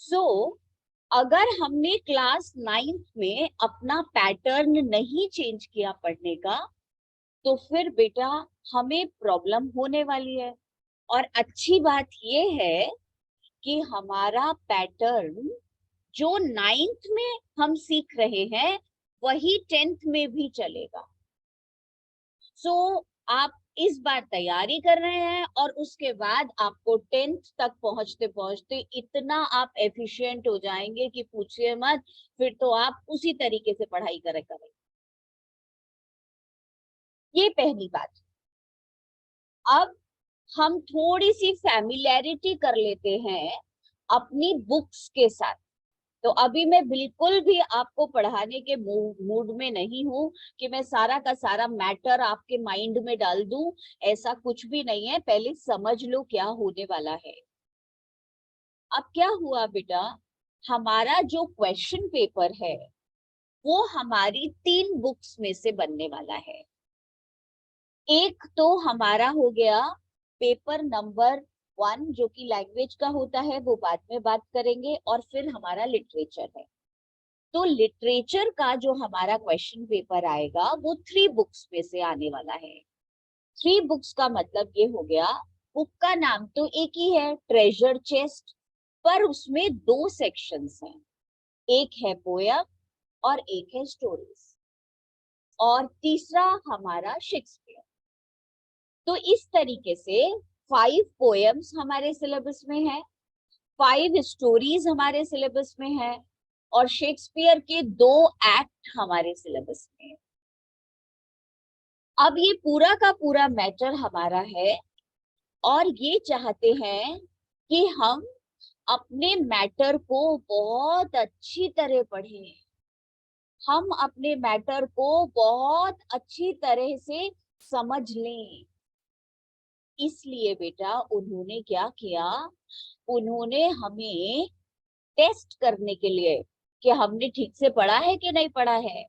सो अगर हमने class 9th में अपना पैटर्न नहीं चेंज किया पढ़ने का, तो फिर बेटा हमें प्रॉब्लम होने वाली है। और अच्छी बात ये है कि हमारा पैटर्न जो 9th में हम सीख रहे हैं वही 10th में भी चलेगा। सो आप इस बार तैयारी कर रहे हैं और उसके बाद आपको 10th तक पहुंचते पहुंचते इतना आप एफिशिएंट हो जाएंगे कि पूछिए मत। फिर तो आप उसी तरीके से पढ़ाई करेंगे। ये पहली बात। अब हम थोड़ी सी फैमिलैरिटी कर लेते हैं अपनी बुक्स के साथ। तो अभी मैं बिल्कुल भी आपको पढ़ाने के मूड में नहीं हूं कि मैं सारा का सारा मैटर आपके माइंड में डाल दूं। ऐसा कुछ भी नहीं है, पहले समझ लो क्या होने वाला है। अब क्या हुआ बेटा, हमारा जो क्वेश्चन पेपर है वो हमारी 3 बुक्स में से बनने वाला है। एक तो हमारा हो गया पेपर नंबर 1 जो कि लैंग्वेज का होता है, वो बाद में बात करेंगे, और फिर हमारा लिटरेचर है। तो लिटरेचर का जो हमारा क्वेश्चन पेपर आएगा वो 3 बुक्स में से आने वाला है। 3 बुक्स का मतलब ये हो गया, बुक का नाम तो एक ही है, ट्रेजर चेस्ट, पर उसमें 2 सेक्शंस हैं। एक है पोयम और एक है स्टोरीज, और तीसरा हमारा शेक्सपियर। तो इस तरीके से 5 पोएम्स हमारे सिलेबस में है, 5 स्टोरीज हमारे सिलेबस में है, और शेक्सपियर के 2 एक्ट हमारे सिलेबस में है। अब ये पूरा का पूरा मैटर हमारा है, और ये चाहते हैं कि हम अपने मैटर को बहुत अच्छी तरह पढ़ें, हम अपने मैटर को बहुत अच्छी तरह से समझ लें। इसलिए बेटा उन्होंने क्या किया, उन्होंने हमें टेस्ट करने के लिए कि हमने ठीक से पढ़ा है कि नहीं पढ़ा है,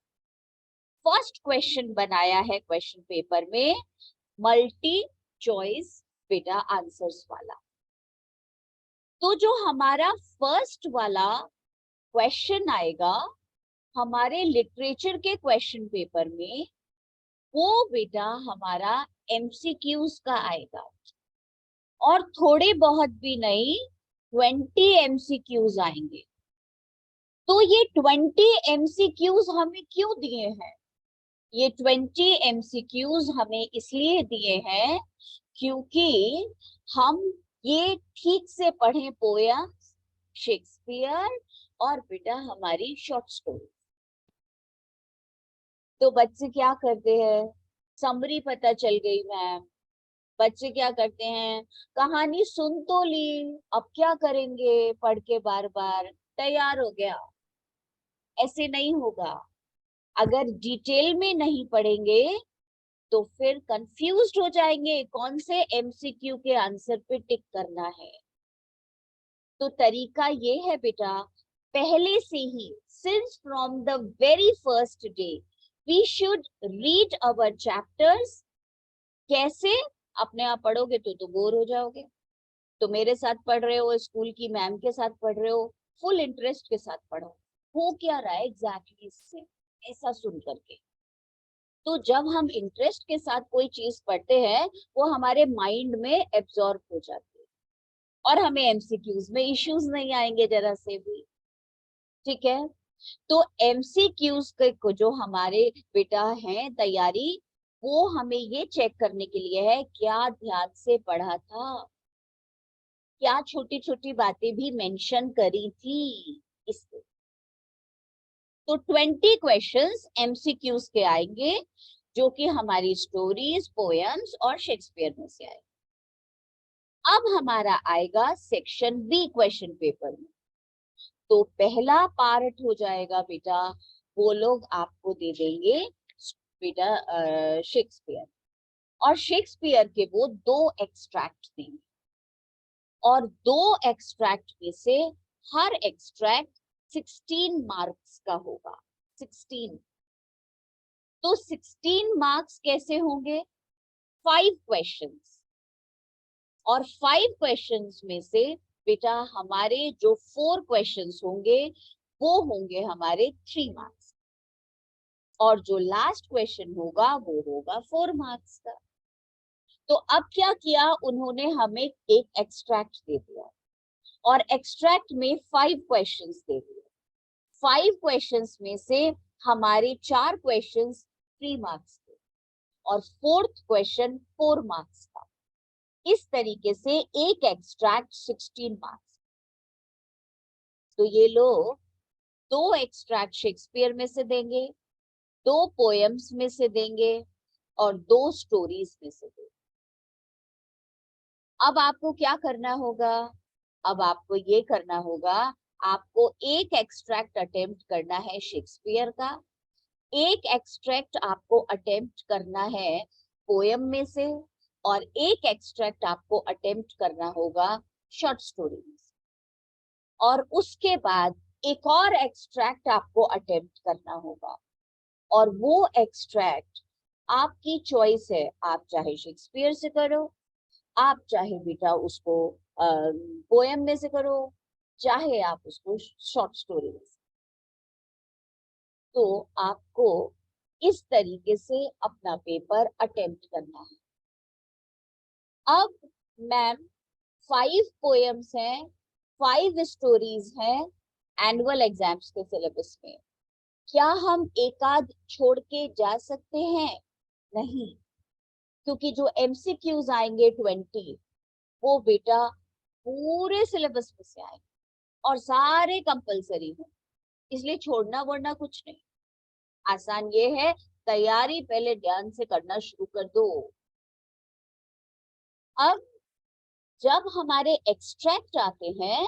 फर्स्ट क्वेश्चन बनाया है क्वेश्चन पेपर में मल्टी चॉइस बेटा आंसर्स वाला। तो जो हमारा फर्स्ट वाला क्वेश्चन आएगा हमारे लिटरेचर के क्वेश्चन पेपर में, वो बेटा हमारा एमसीक्यूज का आएगा, और थोड़े बहुत भी नहीं, 20 एमसीक्यूज आएंगे। तो ये 20 एमसीक्यूज हमें क्यों दिए हैं? ये 20 एमसीक्यूज हमें इसलिए दिए हैं क्योंकि हम ये ठीक से पढ़ें पोयम, शेक्सपियर और बेटा हमारी शॉर्ट स्टोरी। तो बच्चे क्या करते हैं, समरी पता चल गई मैम, बच्चे क्या करते हैं, कहानी सुन तो ली, अब क्या करेंगे पढ़ के बार बार, तैयार हो गया। ऐसे नहीं होगा। अगर डिटेल में नहीं पढ़ेंगे तो फिर कंफ्यूज्ड हो जाएंगे कौन से एमसीक्यू के आंसर पे टिक करना है। तो तरीका ये है बेटा, पहले से ही since from the very first day we should read our chapters. कैसे? अपने आप पढ़ोगे तो बोर हो जाओगे। तो मेरे साथ पढ़ रहे हो, स्कूल की मैम के साथ पढ़ रहे हो, फुल इंटरेस्ट के साथ पढ़ो। हो क्या रहा है एग्जैक्टली इससे, ऐसा सुन करके। तो जब हम इंटरेस्ट के साथ कोई चीज पढ़ते हैं वो हमारे माइंड में एब्जॉर्ब हो जाती है, और हमें एमसीक्यूज में इश्यूज नहीं आएंगे जरा से भी। ठीक है, तो एमसीक्यूज को जो हमारे बेटा हैं तैयारी, वो हमें ये चेक करने के लिए है क्या ध्यान से पढ़ा था, क्या छोटी छोटी बातें भी मेंशन करी थी इसको। तो 20 क्वेश्चंस एमसीक्यूज के आएंगे जो कि हमारी स्टोरीज, पोएम्स और शेक्सपियर में से आए। अब हमारा आएगा सेक्शन बी क्वेश्चन पेपर में। तो पहला पार्ट हो जाएगा बेटा, वो लोग आपको दे देंगे बेटा शेक्सपियर, और शेक्सपियर के वो 2 एक्सट्रैक्ट देंगे, और 2 एक्सट्रैक्ट में से हर एक्सट्रैक्ट 16 मार्क्स का होगा। 16। तो 16 मार्क्स कैसे होंगे? 5 क्वेश्चंस, और 5 क्वेश्चंस में से बेटा हमारे जो 4 क्वेश्चंस होंगे वो होंगे हमारे 3 मार्क्स, और जो लास्ट क्वेश्चन होगा वो होगा 4 मार्क्स का। तो अब क्या किया उन्होंने, हमें एक एक्सट्रैक्ट दे दिया और एक्सट्रैक्ट में 5 क्वेश्चंस दे दिए। 5 क्वेश्चंस में से हमारे 4 क्वेश्चंस 3 मार्क्स के और 4th क्वेश्चन 4 मार्क्स का। इस तरीके से एक एक्सट्रैक्ट 16 मार्क्स। तो ये लोग 2 एक्सट्रैक्ट शेक्सपियर में से देंगे, 2 पोएम्स में से देंगे और 2 स्टोरीज में से देंगे। अब आपको क्या करना होगा? अब आपको ये करना होगा, आपको एक एक्सट्रैक्ट अटेम्प्ट करना है शेक्सपियर का, एक एक्सट्रैक्ट आपको अटेम्प्ट करना है पोएम में से, और एक एक्सट्रैक्ट आपको अटेम्प्ट करना होगा शॉर्ट स्टोरी में से। और उसके बाद एक और एक्सट्रैक्ट आपको अटेम्प्ट करना होगा, और वो एक्सट्रैक्ट आपकी चॉइस है, आप चाहे शेक्सपियर से करो, आप चाहे बेटा उसको पोएम में से करो, चाहे आप उसको शॉर्ट स्टोरी में से। तो आपको इस तरीके से अपना पेपर अटेम्प्ट करना है। अब मैम 5 पोएम्स हैं, 5 स्टोरीज हैं एनुअल एग्जाम्स के सिलेबस में, क्या हम एक आध छोड़ के जा सकते हैं? नहीं, क्योंकि जो एमसीक्यूज आएंगे 20 वो बेटा पूरे सिलेबस में से आएंगे और सारे कंपलसरी हैं, इसलिए छोड़ना वरना कुछ नहीं। आसान ये है, तैयारी पहले ध्यान से करना शुरू कर दो। अब जब हमारे एक्सट्रैक्ट आते हैं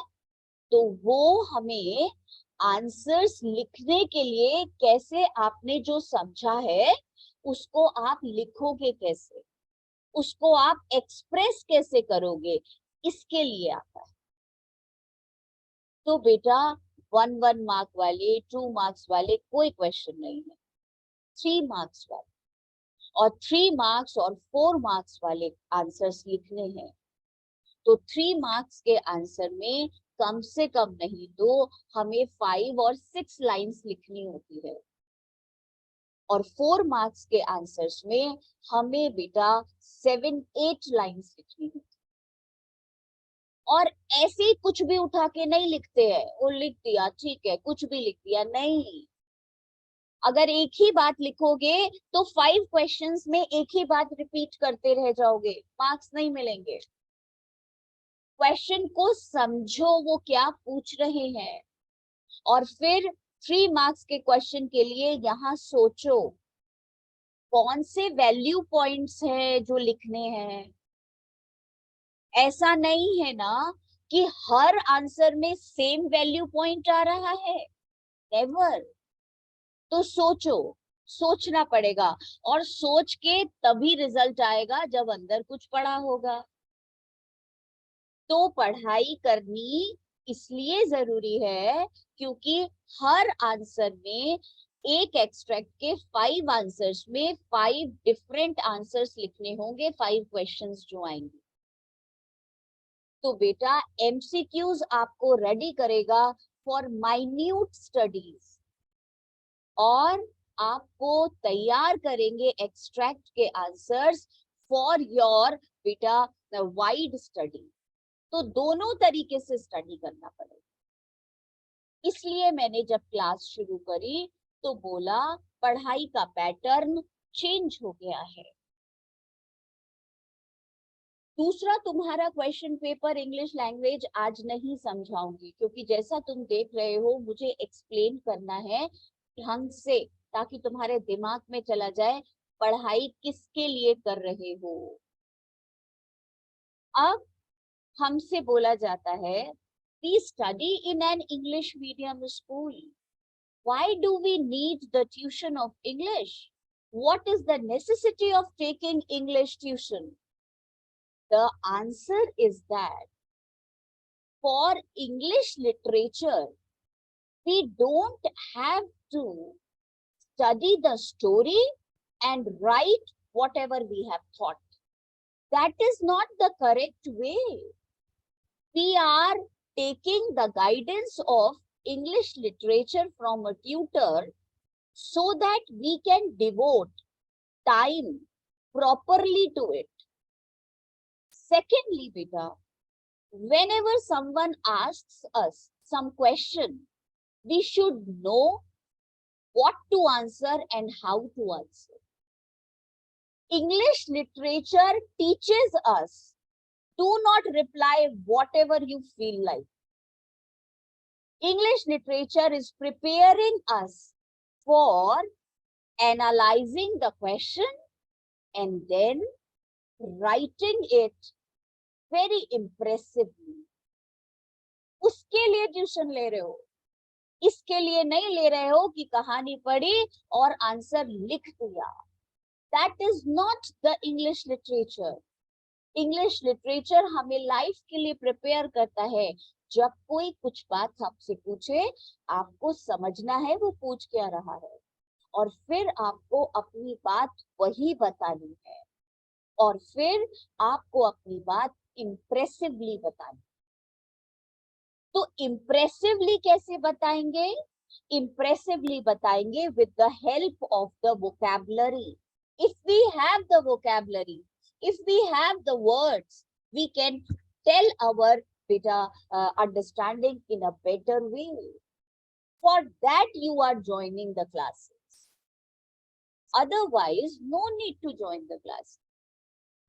तो वो हमें आंसर्स लिखने के लिए, कैसे आपने जो समझा है उसको आप लिखोगे कैसे, उसको आप एक्सप्रेस कैसे करोगे, इसके लिए आता है। तो बेटा 1 मार्क वाले, 2 मार्क्स वाले कोई क्वेश्चन नहीं है, 3 मार्क्स वाले, और 3 मार्क्स और 4 मार्क्स वाले आंसर्स लिखने हैं। तो 3 मार्क्स के आंसर में कम से कम नहीं तो हमें 5 और 6 लाइंस लिखनी होती है, और 4 मार्क्स के आंसर्स में हमें बेटा 7-8 लाइंस लिखनी होती है। और ऐसे ही कुछ भी उठा के नहीं लिखते हैं, वो लिख दिया ठीक है, कुछ भी लिख दिया नहीं। अगर एक ही बात लिखोगे तो 5 क्वेश्चंस में एक ही बात रिपीट करते रह जाओगे, मार्क्स नहीं मिलेंगे। क्वेश्चन को समझो वो क्या पूछ रहे हैं, और फिर 3 मार्क्स के क्वेश्चन के लिए यहाँ सोचो कौन से वैल्यू पॉइंट्स है जो लिखने हैं। ऐसा नहीं है ना कि हर आंसर में सेम वैल्यू पॉइंट आ रहा है, नेवर। तो सोचो, सोचना पड़ेगा, और सोच के तभी रिजल्ट आएगा जब अंदर कुछ पढ़ा होगा। तो पढ़ाई करनी इसलिए जरूरी है क्योंकि हर आंसर में, एक एक्सट्रैक्ट के 5 आंसर्स में 5 डिफरेंट आंसर्स लिखने होंगे, 5 क्वेश्चंस जो आएंगे। तो बेटा एमसीक्यूज आपको रेडी करेगा फॉर माइन्यूट स्टडीज, और आपको तैयार करेंगे एक्सट्रैक्ट के आंसर्स फॉर योर बेटा वाइड स्टडी। तो दोनों तरीके से स्टडी करना पड़ेगा। इसलिए मैंने जब क्लास शुरू करी तो बोला पढ़ाई का पैटर्न चेंज हो गया है। दूसरा, तुम्हारा क्वेश्चन पेपर इंग्लिश लैंग्वेज आज नहीं समझाऊंगी, क्योंकि जैसा तुम देख रहे हो मुझे एक्सप्लेन करना है ढंग से, ताकि तुम्हारे दिमाग में चला जाए पढ़ाई किसके लिए कर रहे हो। अब हमसे बोला जाता है we study in an English medium school. Why do we need the tuition of English? What is the necessity of taking English tuition? The answer is that for English literature, we don't have to study the story and write whatever we have thought. That is not the correct way. We are taking the guidance of English literature from a tutor so that we can devote time properly to it. Secondly, beta, whenever someone asks us some question, we should know what to answer and how to answer. English literature teaches us, do not reply whatever you feel like. English literature is preparing us for analyzing the question and then writing it very impressively. उसके लिए tuition ले रहे हो, इसके लिए नहीं ले रहे हो कि कहानी पढ़ी और आंसर लिख दिया. That is not the English literature. English literature हमें लाइफ के लिए प्रिपेयर करता है. जब कोई कुछ बात आपसे पूछे, आपको समझना है वो पूछ क्या रहा है, और फिर आपको अपनी बात वही बतानी है, और फिर आपको अपनी बात इम्प्रेसिवली बतानी. तो इम्प्रेसिवली कैसे बताएंगे? इम्प्रेसिवली बताएंगे with the help of the vocabulary. If we have the vocabulary, if we have the words, we can tell our beta understanding in a better way. For that you are joining the classes. Otherwise, no need to join the class.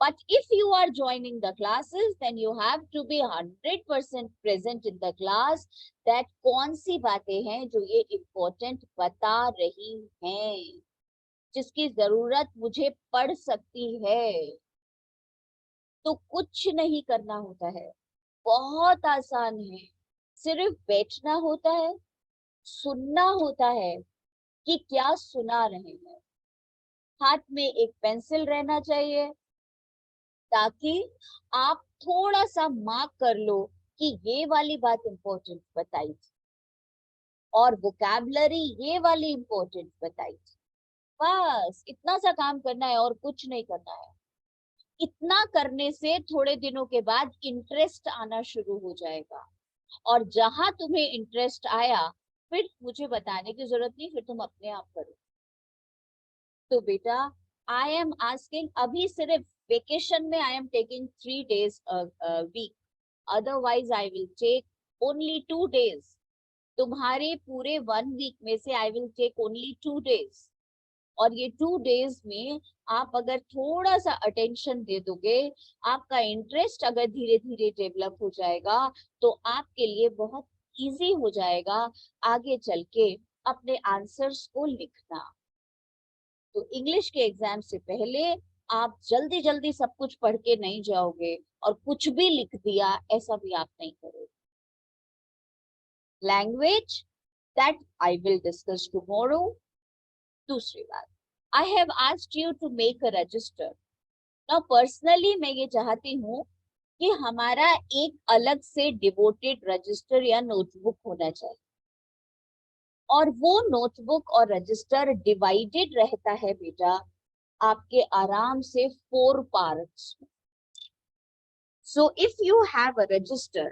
But if you are joining the classes, then you have to be 100% present in the class. That कौन सी बातें हैं जो ये important बता रही हैं, जिसकी जरूरत मुझे पड़ सकती है. तो कुछ नहीं करना होता है, बहुत आसान है. सिर्फ बैठना होता है, सुनना होता है कि क्या सुना रहे हैं. हाथ में एक पेंसिल रहना चाहिए ताकि आप थोड़ा सा मार्क कर लो कि ये वाली बात इंपॉर्टेंट बताई थी और वोकैबुलरी ये वाली इंपॉर्टेंट बताई थी. बस इतना सा काम करना है और कुछ नहीं करना है. इतना करने से थोड़े दिनों के बाद इंटरेस्ट आना शुरू हो जाएगा, और जहां तुम्हें इंटरेस्ट आया फिर मुझे बताने की जरूरत नहीं, फिर तुम अपने आप करो. तो बेटा, आई एम आस्किंग, अभी सिर्फ वेकेशन में I am taking 3 days week, otherwise I will take only 2 days. तुम्हारे पूरे 1 week में से I will take only 2 days. और ये 2 days में आप अगर थोड़ा सा अटेंशन दे दोगे, आपका इंटरेस्ट अगर धीरे धीरे डेवलप हो जाएगा, तो आपके लिए बहुत इजी हो जाएगा आगे चल के अपने आंसर्स को लिखना. तो इंग्लिश के एग्जाम से पहले आप जल्दी जल्दी सब कुछ पढ़ के नहीं जाओगे और कुछ भी लिख दिया, ऐसा भी आप नहीं करोगे. Language, that I will discuss tomorrow. दूसरी बात, I have asked you to make a register. Now personally मैं ये चाहती हूँ कि हमारा एक अलग से डिवोटेड रजिस्टर या नोटबुक होना चाहिए, और वो नोटबुक और रजिस्टर डिवाइडेड रहता है बेटा आपके आराम से 4 parts. So if you have a register,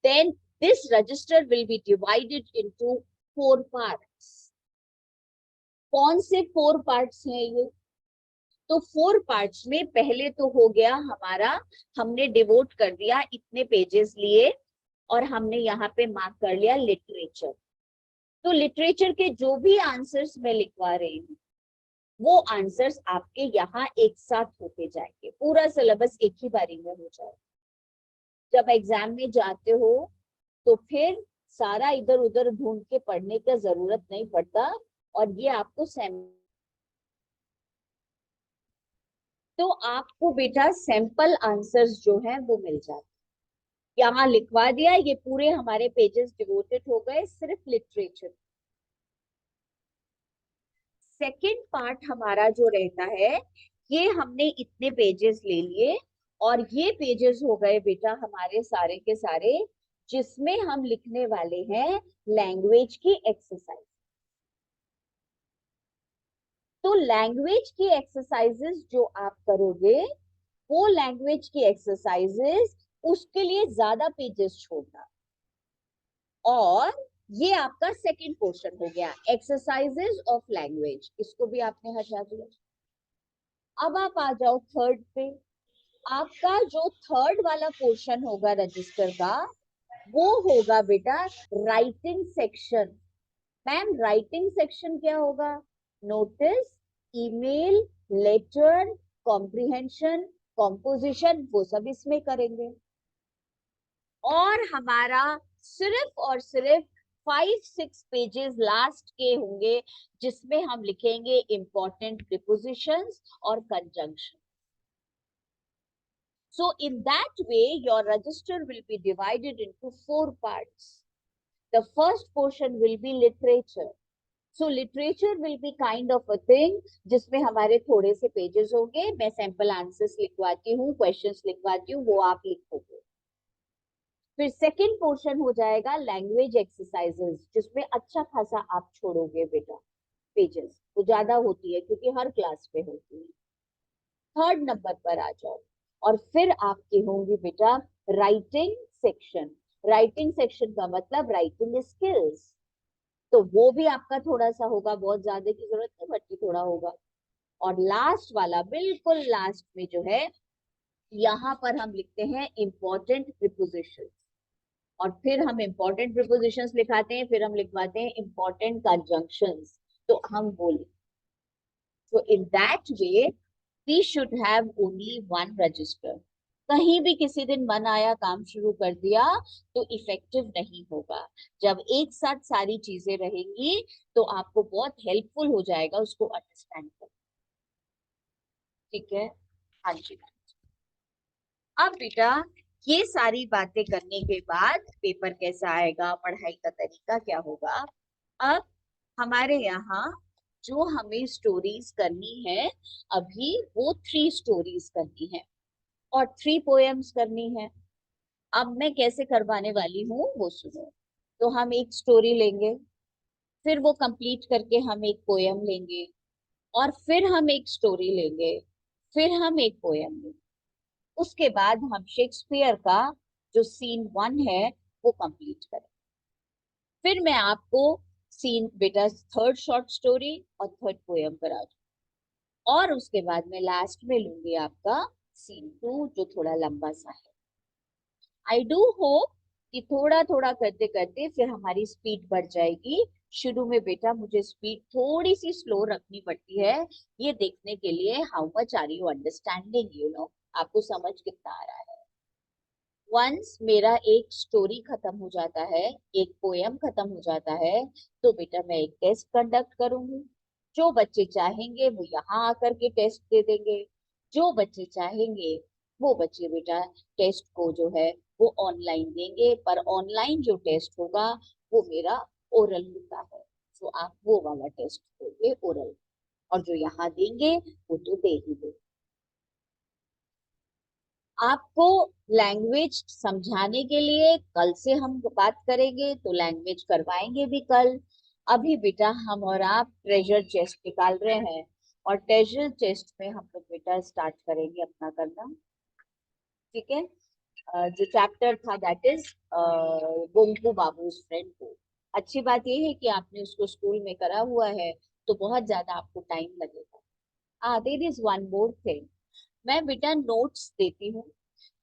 then this register will be divided into 4 parts. कौन से 4 parts हैं ये? तो 4 parts में पहले तो हो गया हमारा, हमने डिवोट कर दिया, इतने पेजेस लिए और हमने यहाँ पे मार्क कर लिया लिटरेचर. तो लिटरेचर के जो भी आंसर्स मैं लिखवा रही हूँ, वो आंसर्स आपके यहाँ एक साथ होते जाएंगे, पूरा सिलेबस एक ही बारी में हो जाएगा. जब एग्जाम में जाते हो तो फिर सारा इधर उधर ढूंढ के पढ़ने का जरूरत नहीं पड़ता, और ये आपको तो आपको बेटा सैंपल आंसर्स जो हैं वो मिल जाते. यहाँ लिखवा दिया, ये पूरे हमारे पेजेस डिवोटेड हो गए सिर्फ लिटरेचर. सेकंड पार्ट हमारा जो रहता है, ये हमने इतने पेजेस ले लिए, और ये पेजेस हो गए बेटा हमारे सारे के सारे, जिसमें हम लिखने वाले हैं लैंग्वेज की एक्सरसाइज. तो लैंग्वेज की एक्सरसाइजेस जो आप करोगे वो लैंग्वेज की एक्सरसाइजेस, उसके लिए ज्यादा पेजेस छोड़ना। और ये आपका सेकंड पोर्शन हो गया, एक्सरसाइजेस ऑफ लैंग्वेज, इसको भी आपने हटा दिया। अब आप आ जाओ थर्ड पे। आपका जो थर्ड वाला पोर्शन होगा रजिस्टर का, वो होगा बेटा writing section. Ma'am writing section क्या होगा? Notice, email, letter, comprehension, composition, वो सब इसमें करेंगे। और हमारा सिर्फ और सिर्फ 5-6 पेजेस लास्ट के होंगे, जिसमें हम लिखेंगे इंपॉर्टेंट प्रीपोजिशंस और conjunction. So in that way, your register will be divided into 4 parts. The first portion will be literature. So literature will be kind of a thing जिसमें हमारे थोड़े से पेजेस होंगे, मैं सैंपल आंसर्स लिखवाती हूँ, questions लिखवाती हूँ, वो आप लिखोगे। फिर सेकंड पोर्शन हो जाएगा लैंग्वेज एक्सरसाइजेस, जिसमें अच्छा खासा आप छोड़ोगे बेटा पेजेस, वो ज्यादा होती है क्योंकि हर क्लास पे होती है। थर्ड नंबर पर आ जाओ, और फिर आपकी होंगी बेटा राइटिंग सेक्शन। राइटिंग सेक्शन का मतलब राइटिंग स्किल्स, तो वो भी आपका थोड़ा सा होगा, बहुत ज्यादा की जरूरत नहीं बल्कि थोड़ा होगा। और लास्ट वाला, बिल्कुल लास्ट में जो है, यहाँ पर हम लिखते हैं इंपॉर्टेंट प्रीपोजिशन। और फिर हम इंपॉर्टेंट प्रीपोजिशंस लिखाते हैं, फिर हम लिखवाते हैं इंपॉर्टेंट कंजंक्शंस, तो हम बोले। तो in that way we should have only one register. कहीं भी किसी दिन मन आया काम शुरू कर दिया तो इफेक्टिव नहीं होगा। जब एक साथ सारी चीजें रहेंगी तो आपको बहुत हेल्पफुल हो जाएगा उसको अंडरस्टैंड करना। ठीक है? हाँ जी। अब बेटा ये सारी बातें करने के बाद पेपर कैसा आएगा, पढ़ाई का तरीका क्या होगा। अब हमारे यहाँ जो हमें स्टोरीज करनी है अभी, वो 3 स्टोरीज करनी है और 3 पोएम्स करनी है। अब मैं कैसे करवाने वाली हूँ वो सुनो। तो हम एक स्टोरी लेंगे, फिर वो कंप्लीट करके हम एक पोएम लेंगे, और फिर हम एक स्टोरी लेंगे, फिर हम एक पोएम लेंगे। उसके बाद हम शेक्सपियर का जो सीन 1 है वो कंप्लीट करें। फिर मैं आपको सीन बेटा थर्ड शॉर्ट स्टोरी और थर्ड पोएम करा दूं, और उसके बाद मैं लास्ट में लूंगी आपका सीन 2 जो थोड़ा लंबा सा है। आई डू होप कि थोड़ा थोड़ा करते करते फिर हमारी स्पीड बढ़ जाएगी। शुरू में बेटा मुझे स्पीड थोड़ी सी स्लो रखनी पड़ती है, ये देखने के लिए how much are you understanding, you know, आपको समझ कितना आ रहा है। वंस मेरा एक स्टोरी खत्म हो जाता है, एक पोयम खत्म हो जाता है, तो बेटा मैं एक टेस्ट कंडक्ट करूंगी। जो बच्चे चाहेंगे वो यहाँ आकर के टेस्ट दे देंगे, जो बच्चे चाहेंगे वो बच्चे बेटा टेस्ट को जो है वो ऑनलाइन देंगे, पर ऑनलाइन जो टेस्ट होगा वो मेरा ओरल होता है, तो आप वो वाला टेस्ट दोगे ओरल, और जो यहाँ देंगे वो तो दे ही दे। आपको लैंग्वेज समझाने के लिए कल से हम बात करेंगे, तो लैंग्वेज करवाएंगे भी कल। अभी बेटा हम और आप ट्रेजर चेस्ट निकाल रहे हैं, और ट्रेजर चेस्ट में हम लोग बेटा स्टार्ट करेंगे अपना करना। ठीक है? जो चैप्टर था दैट इज गोंकू बाबूज फ्रेंड को। अच्छी बात यह है कि आपने उसको स्कूल में करा हुआ है, तो बहुत ज्यादा आपको टाइम लगेगा। There is one more thing, मैं बेटा नोट्स देती हूँ,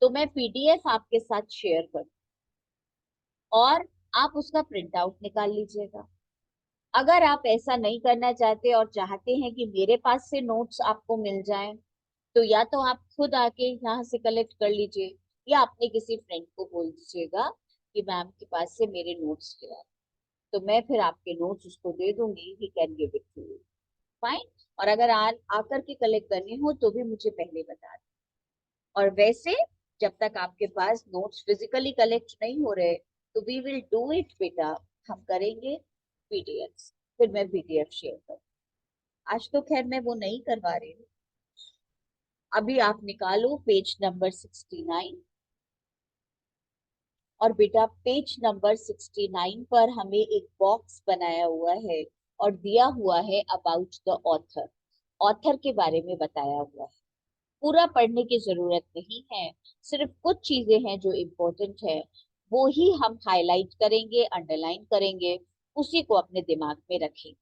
तो मैं पीडीएफ आपके साथ शेयर कर, और आप उसका प्रिंट आउट निकाल लीजिएगा। अगर आप ऐसा नहीं करना चाहते और चाहते हैं कि मेरे पास से नोट्स आपको मिल जाएं, तो या तो आप खुद आके यहाँ से कलेक्ट कर लीजिए, या अपने किसी फ्रेंड को बोल दीजिएगा कि मैम के पास से मेरे नोट्स ले आए, तो मैं फिर आपके नोट्स उसको दे दूंगी, he can give it to you. Fine. और अगर आकर के कलेक्ट करने हो तो भी मुझे पहले बता दें। और वैसे जब तक आपके पास नोट्स फिजिकली कलेक्ट नहीं हो रहे, तो वी विल डू इट बेटा, हम करेंगे पीडीएफ, फिर मैं पीडीएफ शेयर करूँ। आज तो खैर मैं वो नहीं करवा रही हूँ। अभी आप निकालो पेज नंबर 69, और बेटा पेज नंबर 69 पर हमें एक बॉक्स बनाया हुआ है और दिया हुआ है अबाउट द ऑथर, ऑथर के बारे में बताया हुआ है। पूरा पढ़ने की जरूरत नहीं है, सिर्फ कुछ चीजें हैं जो इम्पोर्टेंट है, वो ही हम हाईलाइट करेंगे, अंडरलाइन करेंगे, उसी को अपने दिमाग में रखेंगे।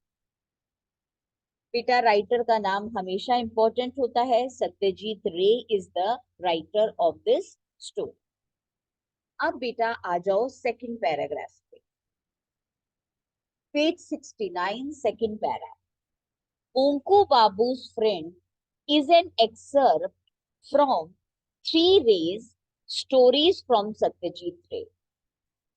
बेटा राइटर का नाम हमेशा इंपॉर्टेंट होता है। सत्यजीत रे is the writer of this story. अब बेटा आ जाओ सेकंड पैराग्राफ पे, page 69, second para. Bonku Babu's friend is an excerpt from Three Rays Stories from Satyajit Ray।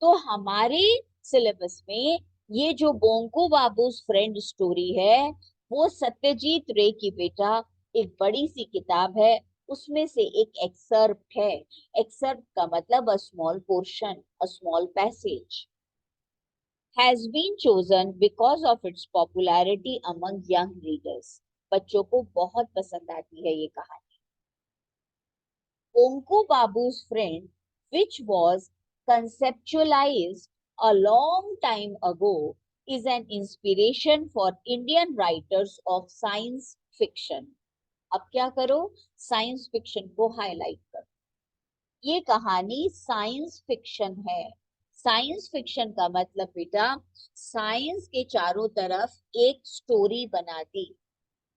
तो हमारे सिलेबस में ये जो बोंकू बाबूस फ्रेंड स्टोरी है, वो सत्यजीत रे की बेटा एक बड़ी सी किताब है, उसमें से एक एक्सर्प्ट है। एक्सर्प्ट का मतलब a small portion, a small passage. has been chosen because of its popularity among young readers। बच्चों को बहुत पसंद आती है ये कहानी। Bonku Babu's friend, which was conceptualized a long time ago, is an inspiration for Indian writers of science fiction। अब क्या करो, साइंस फिक्शन को हाईलाइट करो। ये कहानी साइंस फिक्शन है। साइंस फिक्शन का मतलब बेटा, साइंस के चारों तरफ एक स्टोरी बना दी।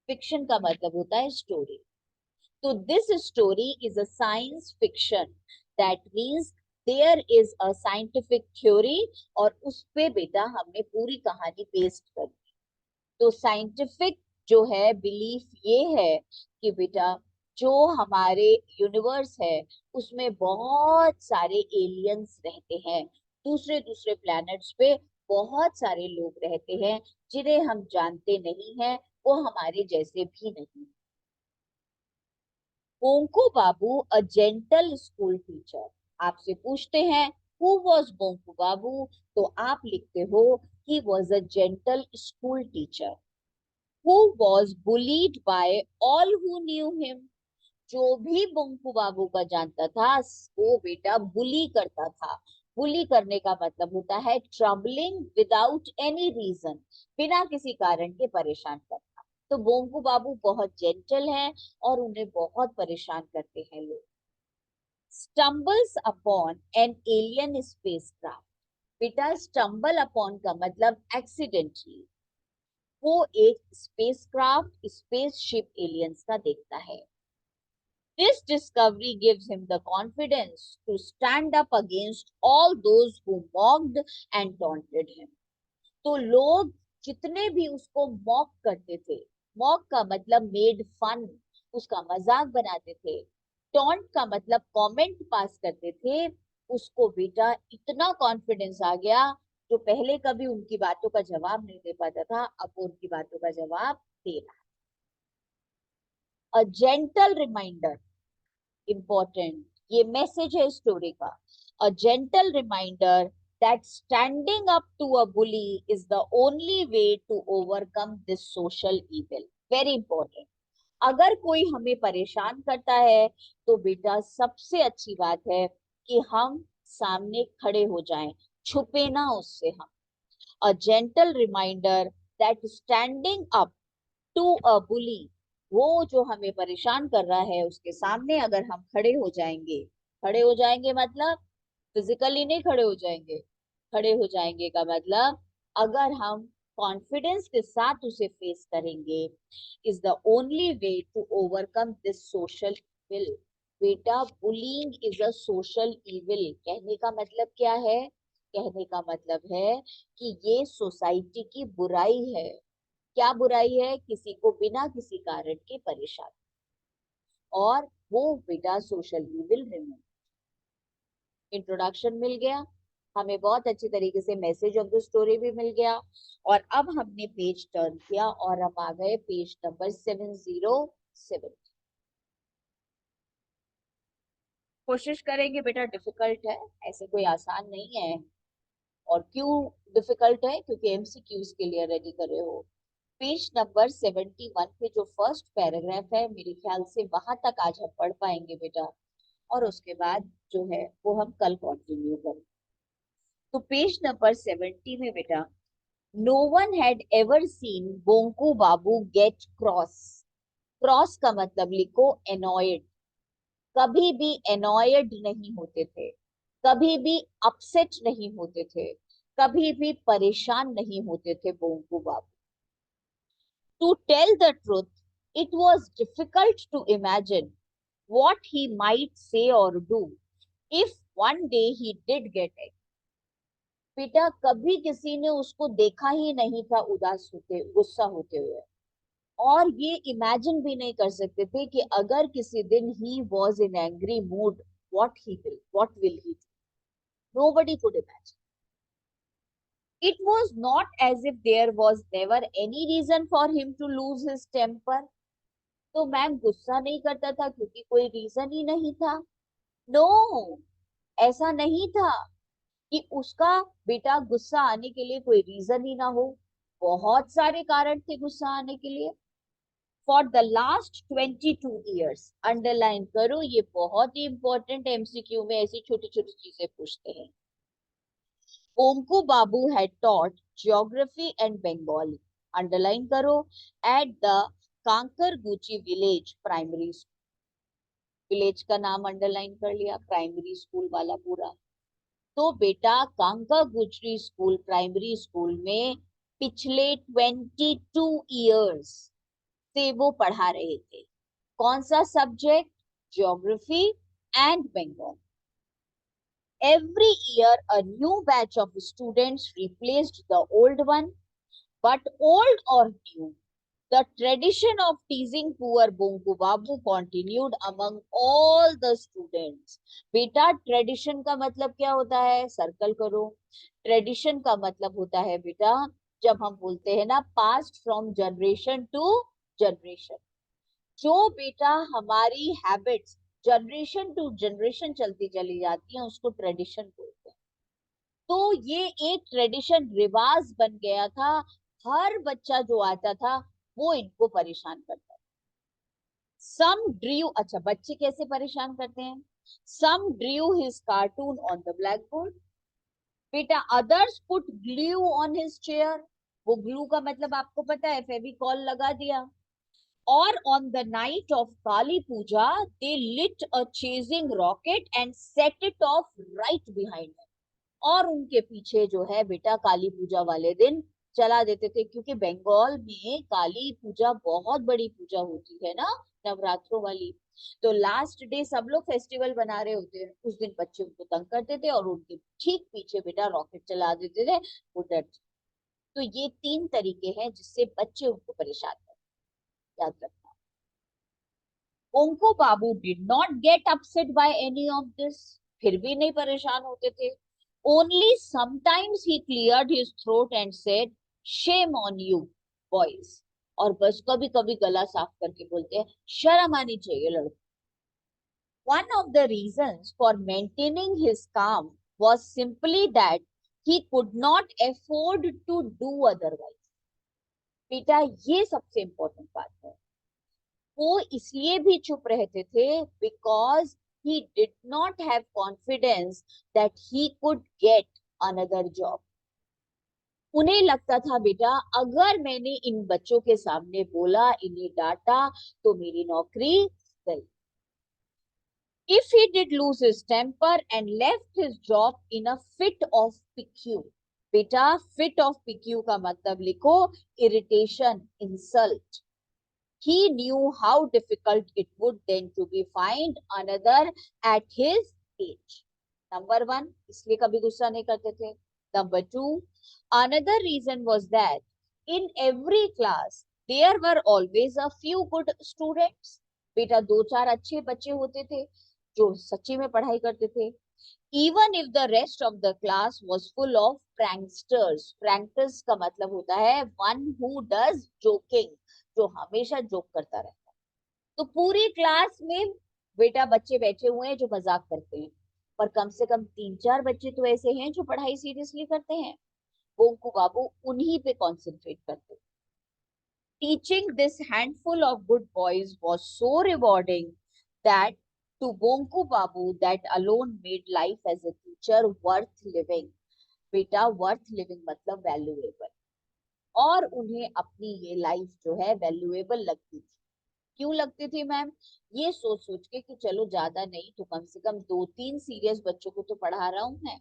फिक्शन का मतलब होता है स्टोरी। तो this story is a science fiction, that means there is a scientific theory, और उस पे बेटा हमने पूरी कहानी पेस्ट कर दी। तो साइंटिफिक जो है बिलीफ ये है कि बेटा जो हमारे यूनिवर्स है उसमें बहुत सारे एलियंस रहते हैं, दूसरे दूसरे प्लैनेट्स पे बहुत सारे लोग रहते हैं जिन्हें हम जानते नहीं हैं, वो हमारे जैसे भी नहीं। बोंकू बाबू अ जेंटल स्कूल टीचर। आपसे पूछते हैं हु वॉज बोंकू बाबू, तो आप लिखते हो he was a gentle school teacher who was bullied by all who knew him। जो भी बोंकू बाबू का जानता था वो बेटा बुली करता था। बुली करने का मतलब होता है ट्रबलिंग विदाउट एनी रीजन, बिना किसी कारण के परेशान करना। तो बोंकू बाबू बहुत जेंटल हैं और उन्हें बहुत परेशान करते हैं लोग। Stumbles upon an alien spacecraft. बेटा स्टम्बल अपॉन का मतलब एक्सीडेंटली, वो एक स्पेसक्राफ्ट, स्पेसशिप एलियंस का देखता है। This discovery gives him the confidence to stand up against all those who mocked and taunted him। तो लोग जितने भी उसको मॉक करते थे, मॉक का मतलब मेड फन, उसका मजाक बनाते थे। टॉन्ट का मतलब कमेंट पास करते थे। उसको बेटा इतना कॉन्फिडेंस आ गया, जो पहले कभी उनकी बातों का जवाब नहीं दे पाता था, अब वो उनकी बातों का जवाब दे रहा है। अ जेंटल रिमाइंडर, इंपॉर्टेंट ये मैसेज है स्टोरी का। A gentle reminder that standing up to a bully is the only way to overcome this social evil. Very important. अगर कोई हमें परेशान करता है तो बेटा सबसे अच्छी बात है कि हम सामने खड़े हो जाएं, छुपे ना उससे हम। A gentle reminder that standing up to a bully, वो जो हमें परेशान कर रहा है उसके सामने अगर हम खड़े हो जाएंगे, खड़े हो जाएंगे मतलब फिजिकली नहीं खड़े हो जाएंगे, खड़े हो जाएंगे का मतलब अगर हम कॉन्फिडेंस के साथ उसे फेस करेंगे, is the only way to overcome this social evil. बेटा bullying is a social evil, कहने का मतलब क्या है? कहने का मतलब है कि ये सोसाइटी की बुराई है। क्या बुराई है? किसी को बिना किसी कारण के परेशान, और वो बेटा सोशल इविल रिमूव। इंट्रोडक्शन मिल गया हमें, बहुत अच्छी तरीके से मैसेज ऑफ द स्टोरी भी मिल गया। और अब हमने पेज टर्न किया और हम आ गए पेज नंबर 707। कोशिश करेंगे बेटा, डिफिकल्ट है, ऐसे कोई आसान नहीं है। और क्यों डिफिकल्ट है? क्योंकि एमसीक्यूज के लिए रेडी कर रहे हो। पेज नंबर 71 पे जो फर्स्ट पैराग्राफ है, मेरे ख्याल से वहां तक आज हम पढ़ पाएंगे बेटा, और उसके बाद जो है वो हम कल कंटिन्यू करें। तो पेज नंबर 70 में बेटा, no one had ever seen Bonku Babu get cross. Cross का मतलब लिखो एनॉयड, कभी भी एनॉयड नहीं होते थे, कभी भी अपसेट नहीं होते थे, कभी भी परेशान नहीं होते थे बोंकू बाबू। To tell the truth, it was difficult to imagine what he might say or do if one day he did get it. बेटा कभी किसी ने उसको देखा ही नहीं था उदास होते, गुस्सा होते हुए, और ये इमेजिन भी नहीं कर सकते थे कि अगर किसी दिन he was in angry mood, what will he do? Nobody could imagine. It was not as if there was never any reason for him to lose his temper. तो मैम गुस्सा नहीं करता था क्योंकि कोई रीजन ही नहीं था। नो, ऐसा नहीं था कि उसका बेटा गुस्सा आने के लिए कोई रीजन ही ना हो, बहुत सारे कारण थे गुस्सा आने के लिए। For the last 22 years, underline करो, ये बहुत ही इंपॉर्टेंट, एमसीक्यू में ऐसी छोटी छोटी चीजें पूछते हैं। Onku Babu had taught geography and Bengali, underline करो, at the Kankarguchi village primary school. Village का नाम अंडरलाइन कर लिया, प्राइमरी स्कूल वाला पूरा। तो बेटा कांकागुजरी स्कूल प्राइमरी स्कूल में पिछले 22 years से वो पढ़ा रहे थे। कौन सा subject? Geography and Bengal. Every year, a new batch of students replaced the old one, but old or new, the tradition of teasing poor Bonku Babu continued among all the students. बेटा tradition का मतलब क्या होता है? Circle करो। Tradition का मतलब होता है बेटा, जब हम बोलते हैं ना past from generation to generation, जो बेटा हमारी हैबिट्स जनरेशन टू जनरेशन चलती चली जाती है उसको ट्रेडिशन बोलते हैं। तो ये एक ट्रेडिशन रिवाज बन गया था, हर बच्चा जो आता था वो इनको परेशान करता था। सम ड्रीव, अच्छा बच्चे कैसे परेशान करते हैं? Some drew his cartoon on the black board, बेटा others put glue on his chair, वो ग्लू का मतलब आपको पता है, फेविकॉल लगा दिया। Or on the night of Kali Puja, they lit a chasing rocket and set it off right behind them. और उनके पीछे जो है बेटा काली पूजा वाले दिन चला देते थे, क्योंकि बंगाल में काली पूजा बहुत बड़ी पूजा होती है ना, नवरात्रों वाली। तो लास्ट डे सब लोग फेस्टिवल बना रहे होते हैं, उस दिन बच्चे उनको तंग करते थे और उनके ठीक पीछे बेटा रॉकेट चला देते थे, वो डर। तो ये 3 तरीके हैं जिससे बच्चे उनको परेशान करते, याद रखना। Onco Babu did not get upset by any of this, फिर भी नहीं परेशान होते थे। Only sometimes he cleared his throat and said shame on you boys, और बस कभी कभी गला साफ करके बोलते हैं शर्म आनी चाहिए लड़कों। One of the reasons for maintaining his calm was simply that he could not afford to do otherwise. बेटा ये सबसे इम्पोर्टेंट बात है, वो इसलिए भी चुप रहते थे because he did not have confidence that he could get another job. उन्हें लगता था बेटा अगर मैंने इन बच्चों के सामने बोला, इन्हें डांटा, तो मेरी नौकरी गई। If he did lose his temper and left his job in a fit of pique, बेटा fit of pique का मतलब लिखो irritation, insult. He knew how difficult it would then to be find another at his age. Number 1, इसलिए कभी गुस्सा नहीं करते थे। Number 2, another reason was that in every class there were always a few good students. बेटा 2-4 अच्छे बच्चे होते थे जो सच्ची में पढ़ाई करते थे। Even if the rest of the class was full of pranksters. Pranksters का मतलब होता है one who does joking, जो हमेशा जोक करता रहता है। तो पूरी क्लास में बेटा बच्चे बैठे हुए हैं जो मजाक करते हैं, पर कम से कम 3-4 बच्चे तो ऐसे हैं जो पढ़ाई सीरियसली करते हैं। बोंकू बाबू उन्हीं पे कॉन्सेंट्रेट करते। Teaching this handful of good boys was so rewarding that to Bonku Babu that alone made life as a teacher worth living. बेटा worth living मतलब valuable, और उन्हें अपनी ये लाइफ जो है वैल्यूएबल लगती थी। क्यों लगती थी मैम? ये सोच सोच के कि चलो ज्यादा नहीं तो कम से कम 2-3 सीरियस बच्चों को तो पढ़ा रहा हूं मैं।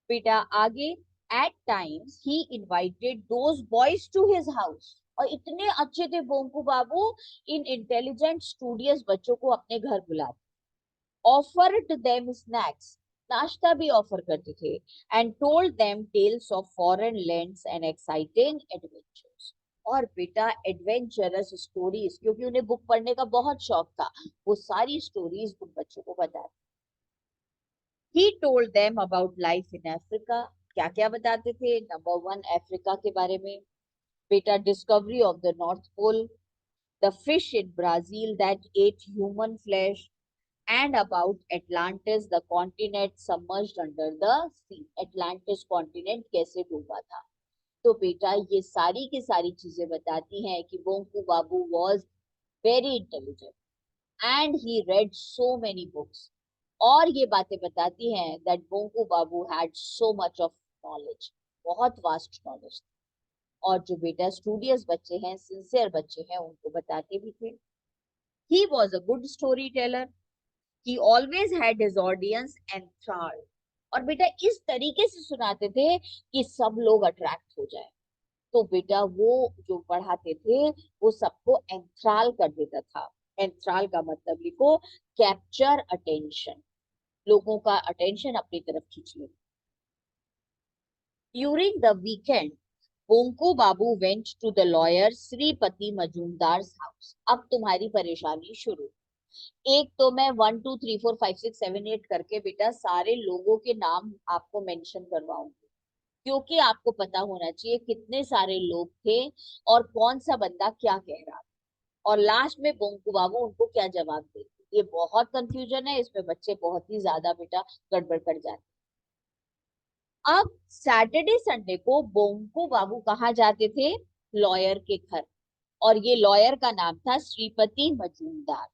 बेटा आगे, at times he invited those boys to his house. और इतने अच्छे थे बोंकू बाबू, इन इंटेलिजेंट स्टूडियस बच्चों को अपने घर बुलाते, ऑफर्ड देम स्नैक्स, नाश्ता भी ऑफर करते थे, and told them tales of foreign lands and exciting adventures. और बेटा एडवेंचरस स्टोरीज, क्योंकि उन्हें बुक पढ़ने का बहुत शौक था, वो सारी स्टोरीज उन बच्चों को बताते। He told them about life in Africa. क्या क्या बताते थे? नंबर 1, अफ्रीका के बारे में। बेटा discovery of the North Pole, the fish in Brazil that ate human flesh, and about Atlantis, the continent submerged under the sea. Atlantis continent कैसे डूबा था। तो बेटा ये सारी की सारी चीजें बताती हैं कि बोंकू बाबू was very intelligent and he read so many books। और ये बातें बताती हैं that Bonku Babu had so much of knowledge, बहुत वास्ट नॉलेज। और जो बेटा स्टूडियस बच्चे हैं, सिंसियर बच्चे हैं, उनको बताते भी थे। He was a good storyteller। He always had his audience enthralled। और बेटा इस तरीके से सुनाते थे कि सब लोग अट्रैक्ट हो जाए। तो बेटा वो जो पढ़ाते थे वो सबको एंथ्राल कर देता था। एंथ्राल का मतलब लिखो, कैप्चर अटेंशन, लोगों का अटेंशन अपनी तरफ खींच ले। During the weekend Bonku Babu went to the lawyer Sripati Majumdar house. अब तुम्हारी परेशानी शुरू। एक तो मैं 1 2 3 4 5 6 7 8 करके बेटा सारे लोगों के नाम आपको मेंशन करवाऊंगी, क्योंकि आपको पता होना चाहिए कितने सारे लोग थे और कौन सा बंदा क्या कह रहा था, और लास्ट में बोंकू बाबू उनको क्या जवाब देते। ये बहुत कंफ्यूजन है, इसमें बच्चे बहुत ही ज्यादा बेटा गड़बड़ कर जाते। अब सैटरडे संडे को बोंकू बाबू कहाँ जाते थे? लॉयर के घर। और ये लॉयर का नाम था Shripati Majumdar.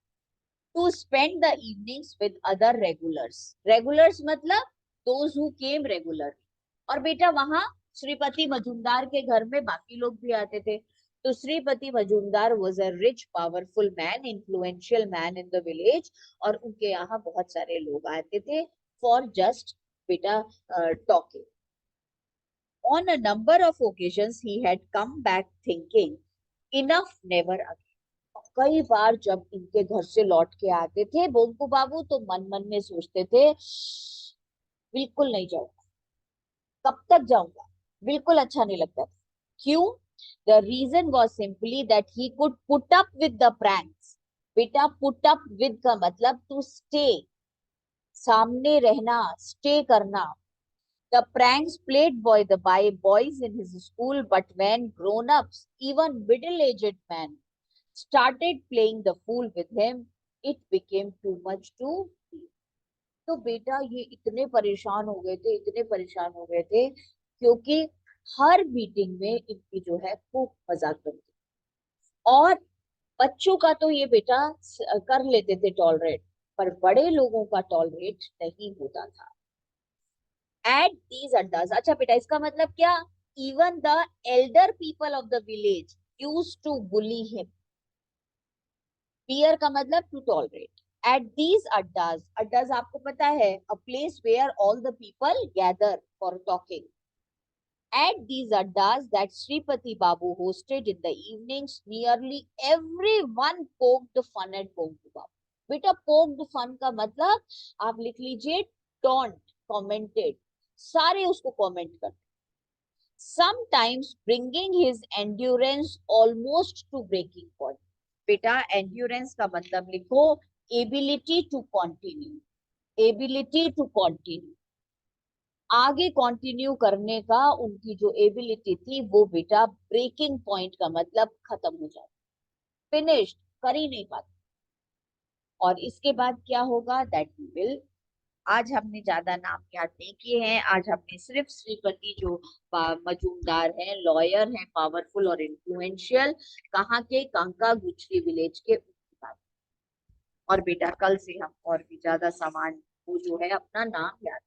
To spend the evenings with other regulars. Regulars मतलब दोज हु केम रेगुलर। और बेटा वहां श्रीपति मजूमदार के घर में बाकी लोग भी आते थे। तो Shripati Majumdar was a rich powerful man, influential man in the village. और उनके यहाँ बहुत सारे लोग आते थे फॉर जस्ट बेटा talking. On a number of occasions he had come back thinking enough never again. कई बार जब इनके घर से लौट के आते थे बोंकू बाबू तो मन मन में सोचते थे, बिल्कुल नहीं जाऊंगा, कब तक जाऊंगा, बिल्कुल अच्छा नहीं लगता था। क्यों? The reason was simply that he could put up with the pranks. बेटा पुट अप विद का मतलब टू स्टे, सामने रहना, स्टे करना। The pranks played by boys in his school, but when grown-ups, even middle-aged men, started playing the fool with him, it became too much to bear। तो बेटा ये इतने परेशान हो गए थे, इतने परेशान हो गए थे, क्योंकि हर मीटिंग में इनकी जो है खूब मजाक बनती। और बच्चों का तो ये बेटा कर लेते थे टॉलरेट, पर बड़े लोगों का टॉलरेट नहीं होता था। एट दीज अड्डास, अच्छा बेटा इसका मतलब क्या? Even the elder people of the village used to bully him. Bear का मतलब to tolerate. At these addas, addas आपको पता है, a place where all the people gather for talking. At these addas that Sripati Babu hosted in the evenings, nearly everyone poked fun at Bonku Babu। बेटा poked fun का मतलब आप लिख लीजिए taunt, commented, सारे उसको comment करते। Sometimes bringing his endurance almost to breaking point। बेटा endurance का मतलब लिखो ability to continue, ability to continue, आगे कंटिन्यू करने का उनकी जो एबिलिटी थी वो बेटा ब्रेकिंग पॉइंट का मतलब खत्म हो जाता, फिनिश्ड, कर ही नहीं पाते। और इसके बाद क्या होगा दैट वी विल, आज हमने ज्यादा नाम याद नहीं किए हैं, आज हमने सिर्फ श्रीपति जो मजूमदार हैं, लॉयर हैं, पावरफुल और इन्फ्लुएंशियल, कहाँ के? कांका गुजरी विलेज के, उनकी बात। और बेटा कल से हम और भी ज्यादा सामान वो जो है अपना नाम याद।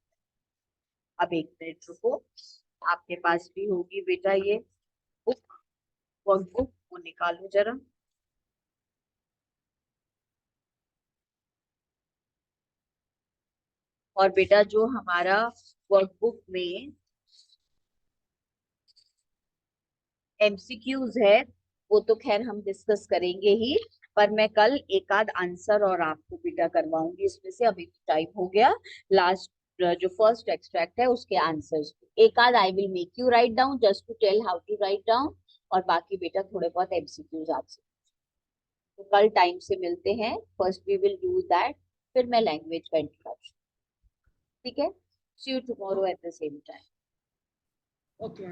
अब एक मिनट रुको, आपके पास भी होगी बेटा ये बुक, वर्कबुक, वो निकालो जरा। और बेटा जो हमारा वर्कबुक में एमसीक्यूज है वो तो खैर हम डिस्कस करेंगे ही, पर मैं कल एक आध आंसर और आपको बेटा करवाऊंगी इसमें से। अभी टाइम हो गया, लास्ट जो फर्स्ट एक्सट्रैक्ट है उसके आंसर्स एक आध I will make you write down just to tell how to write down, और बाकी बेटा थोड़े बहुत एमसीक्यूज आपसे। तो कल टाइम से मिलते हैं, first we will do that, फिर मैं लैंग्वेज का इंट्रोडक्शन। ठीक है, see you tomorrow at the same time. Okay.